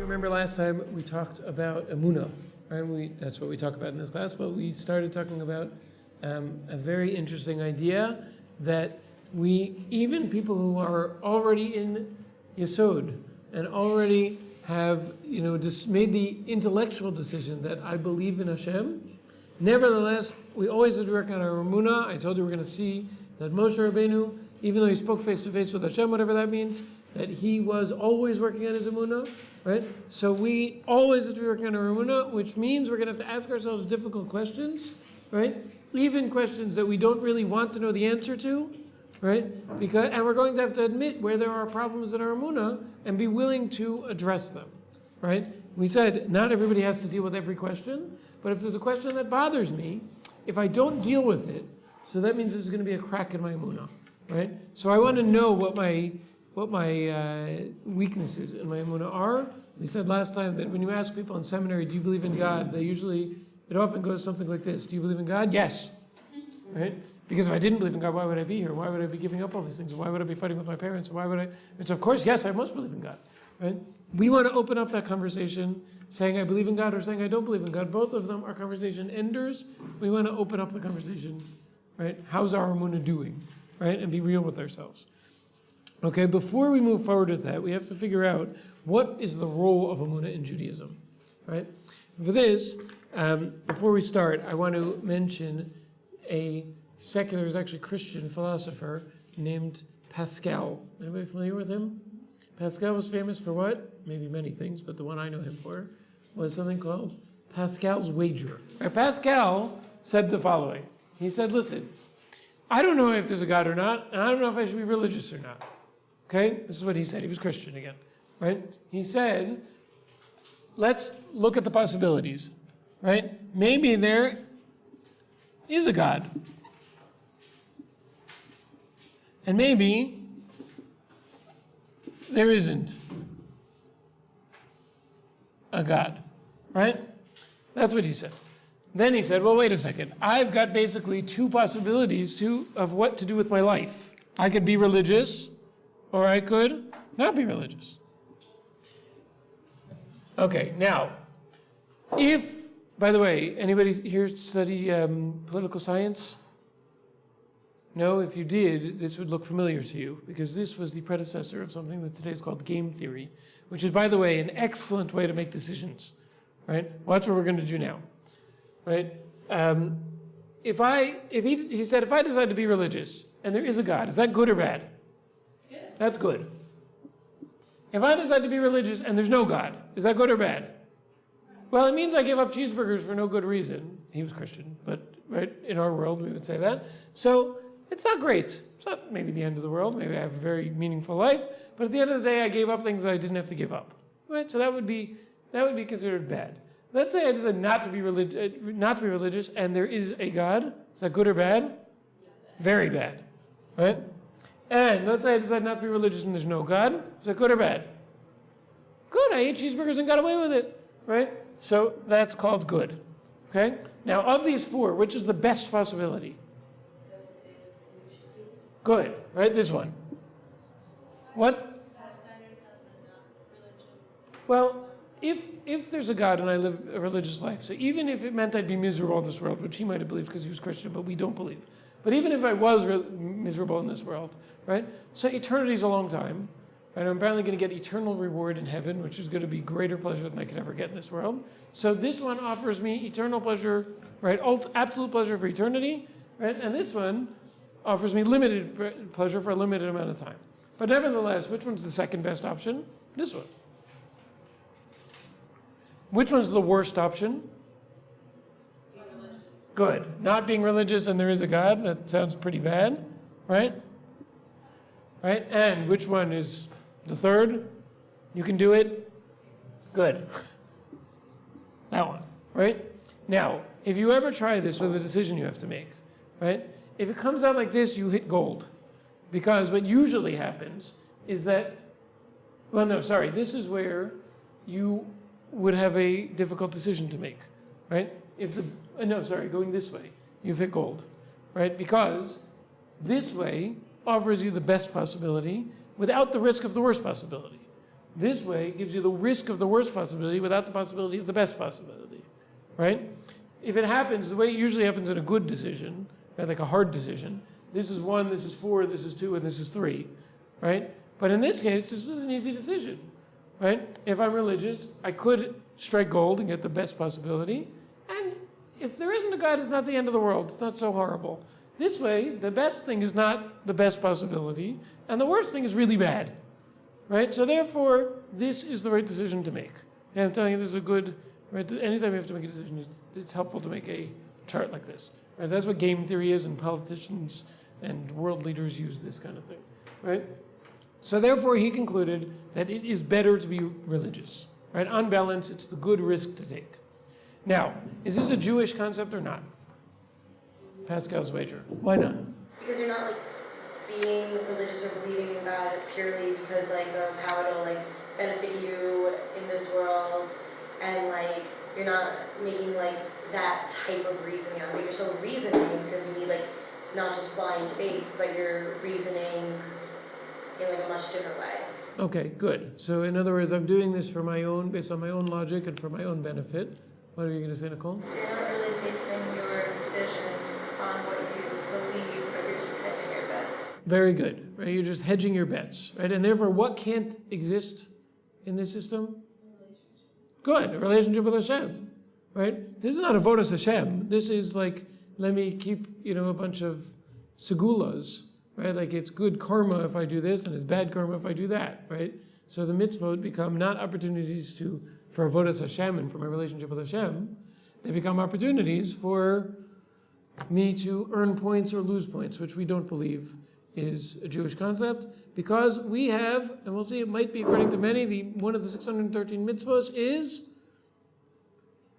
you remember last time we talked about Emunah, right? That's what we talk about in this class, but we started talking about a very interesting idea that even people who are already in Yesod and already have, just made the intellectual decision that I believe in Hashem, nevertheless, we always have to work on our Emunah. I told you we're going to see that Moshe Rabbeinu, even though he spoke face to face with Hashem, whatever that means, that he was always working on his Emunah, right? So we always have to be working on our Emunah, which means we're going to have to ask ourselves difficult questions, right? Even questions that we don't really want to know the answer to, right? And we're going to have to admit where there are problems in our Emunah and be willing to address them, right? We said not everybody has to deal with every question, but if there's a question that bothers me, if I don't deal with it, so that means there's going to be a crack in my Emunah, right? So I want to know what my weaknesses in my Emunah are. We said last time that when you ask people in seminary, do you believe in God? It often goes something like this. Do you believe in God? Yes. Right? Because if I didn't believe in God, why would I be here? Why would I be giving up all these things? Why would I be fighting with my parents? It's of course, yes, I must believe in God. Right? We want to open up that conversation, saying I believe in God or saying I don't believe in God. Both of them are conversation enders. We want to open up the conversation, right? How's our Emunah doing? Right? And be real with ourselves. Okay, before we move forward with that, we have to figure out what is the role of Emunah in Judaism, right? For this, before we start, I want to mention a secular, is actually Christian philosopher named Pascal. Anybody familiar with him? Pascal was famous for what? Maybe many things, but the one I know him for was something called Pascal's wager. Right, Pascal said the following. He said, listen, I don't know if there's a God or not, and I don't know if I should be religious or not. Okay, this is what he said. He was Christian again, right? He said, let's look at the possibilities, right? Maybe there is a God. And maybe there isn't a God, right? That's what he said. Then he said, well, wait a second. I've got basically two possibilities of what to do with my life. I could be religious, or I could not be religious. Okay, now, by the way, anybody here study political science? No, if you did, this would look familiar to you, because this was the predecessor of something that today is called game theory, which is, by the way, an excellent way to make decisions, right? Watch what we're going to do now, right? He said, if I decide to be religious, and there is a God, is that good or bad? That's good. If I decide to be religious and there's no God, is that good or bad? Well, it means I give up cheeseburgers for no good reason. He was Christian, but right in our world we would say that. So it's not great. It's not maybe the end of the world. Maybe I have a very meaningful life. But at the end of the day, I gave up things that I didn't have to give up. Right? So that would be considered bad. Let's say I decide not to be religious, and there is a God. Is that good or bad? Very bad. Right? And let's say I decide not to be religious and there's no God. Is that good or bad? Good, I ate cheeseburgers and got away with it, right? So that's called good, okay? Now, of these four, which is the best possibility? Good, right, this one. What? Well, if there's a God and I live a religious life, so even if it meant I'd be miserable in this world, which he might have believed because he was Christian, but we don't believe. But even if I was miserable in this world, right? So eternity is a long time, right? I'm apparently going to get eternal reward in heaven, which is going to be greater pleasure than I could ever get in this world. So this one offers me eternal pleasure, right? Absolute pleasure for eternity, right? And this one offers me limited pleasure for a limited amount of time. But nevertheless, which one's the second best option? This one. Which one's the worst option? Good. Not being religious and there is a God, that sounds pretty bad, right? Right? And which one is the third? You can do it? Good. That one, right? Now, if you ever try this with a decision you have to make, right? If it comes out like this, you hit gold. Because what usually happens is that, this is where you would have a difficult decision to make, right? Going this way, you've hit gold, right? Because this way offers you the best possibility without the risk of the worst possibility, This way gives you the risk of the worst possibility without the possibility of the best possibility, right? If it happens, the way it usually happens in a good decision, right, like a hard decision, this is 1, this is 4, this is 2, and this is 3, right? But in this case, this was an easy decision, right? If I'm religious, I could strike gold and get the best possibility, and if there isn't a God, it's not the end of the world. It's not so horrible. This way, the best thing is not the best possibility, and the worst thing is really bad, right? So therefore, this is the right decision to make. And I'm telling you, this is a good, right? Anytime you have to make a decision, it's helpful to make a chart like this. Right? That's what game theory is, and politicians and world leaders use this kind of thing, right? So therefore, he concluded that it is better to be religious, right? On balance, it's the good risk to take. Now, is this a Jewish concept or not? Pascal's wager. Why not? Because you're not like being religious or believing in God purely because like of how it'll like benefit you in this world, and like you're not making like that type of reasoning out of it. You're still reasoning because you need like not just blind faith, but you're reasoning in like a much different way. Okay, good. So in other words, I'm doing this for my own, based on my own logic and for my own benefit. What are you going to say, Nicole? You're not really basing your decision on what you believe, but you're just hedging your bets. Very good, right? You're just hedging your bets, right? And therefore, what can't exist in this system? Good, a relationship with Hashem, right? This is not a avodas Hashem. This is like, let me keep, a bunch of segulas, right? Like it's good karma if I do this, and it's bad karma if I do that, right? So the mitzvot become not opportunities for avodas Hashem and for my relationship with Hashem. They become opportunities for me to earn points or lose points, which we don't believe is a Jewish concept, because we have, and we'll see, it might be according to many, one of the 613 mitzvos is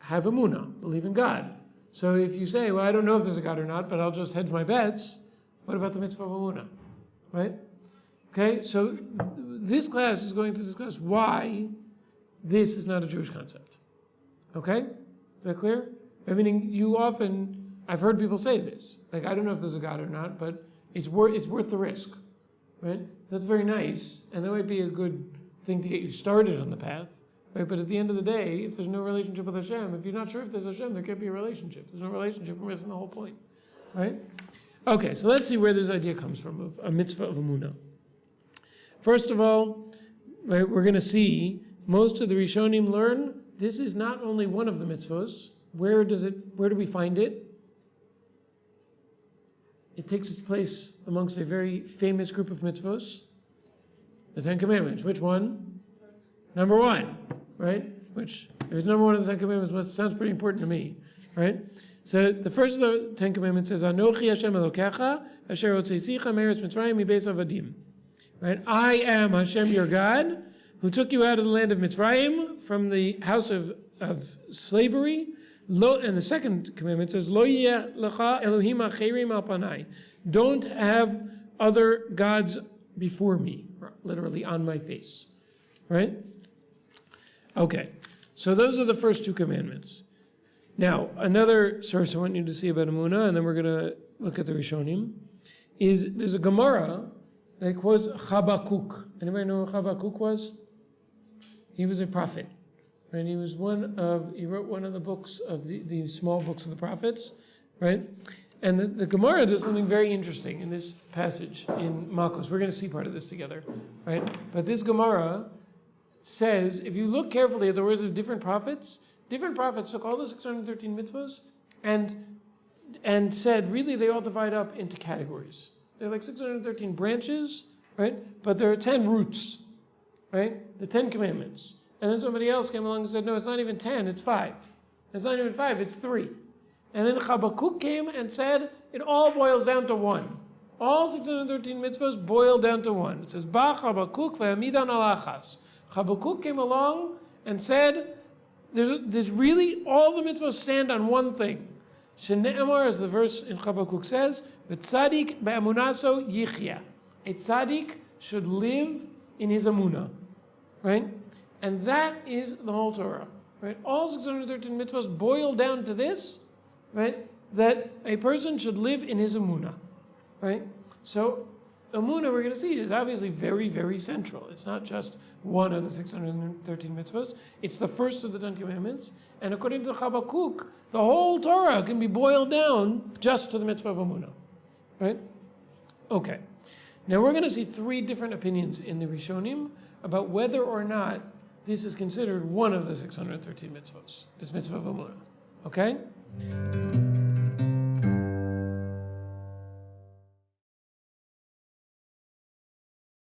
have emunah, believe in God. So if you say, well, I don't know if there's a God or not, but I'll just hedge my bets, what about the mitzvah of emunah, right? Okay, so this class is going to discuss why this is not a Jewish concept. Okay, is that clear? Meaning I've heard people say this, like, I don't know if there's a God or not, but it's worth the risk, right? So that's very nice, and that might be a good thing to get you started on the path, right? But at the end of the day, if there's no relationship with Hashem, if you're not sure if there's Hashem, there can't be a relationship. If there's no relationship, we're missing the whole point, right? Okay, so let's see where this idea comes from, of a mitzvah of emunah. First of all, right, we're going to see most of the Rishonim learn this is not only one of the mitzvahs. Where do we find it? It takes its place amongst a very famous group of mitzvahs, the Ten Commandments. Which one? Number 1, right? Which, if it's number 1 of the Ten Commandments, well, it sounds pretty important to me, right? So the first of the Ten Commandments says, Anochi Hashem Elokecha, Asher Hotzeisicha Me'eretz Mitzrayim Mibeis Avadim. Right? I am Hashem your God, who took you out of the land of Mitzrayim, from the house of slavery. And the second commandment says, Lo yeh lecha Elohim acherim al panai. Don't have other gods before me, literally on my face. Right? Okay, so those are the first 2 commandments. Now, another source I want you to see about Emunah, and then we're going to look at the Rishonim, is there's a Gemara that quotes Habakkuk. Anybody know who Habakkuk was? He was a prophet. And he wrote one of the books of the small books of the prophets, right? And the Gemara does something very interesting in this passage in Makos. We're going to see part of this together, right? But this Gemara says, if you look carefully at the words of different prophets took all the 613 mitzvahs and said, really, they all divide up into categories. They're like 613 branches, right? But there are 10 roots, right? The 10 commandments. And then somebody else came along and said, no, it's not even 10, it's 5. It's not even 5, it's 3. And then Habakkuk came and said, it all boils down to 1. All 613 mitzvahs boil down to 1. It says, Ba Habakkuk ve'amidan alachas. Habakkuk came along and said, there's really, all the mitzvahs stand on one thing. Shene'emar, as the verse in Habakkuk says, v'tzadik be'amunaso yichya. A tzaddik should live in his amunah, right? And that is the whole Torah, right? All 613 mitzvahs boil down to this, right? That a person should live in his emunah, right? So Emunah, we're going to see, is obviously very, very central. It's not just one of the 613 mitzvahs. It's the first of the 10 commandments. And according to Habakkuk, the whole Torah can be boiled down just to the mitzvah of Emunah. Right? Okay. Now we're going to see 3 different opinions in the Rishonim about whether or not this is considered one of the 613 mitzvahs, this mitzvah of Emunah. Okay?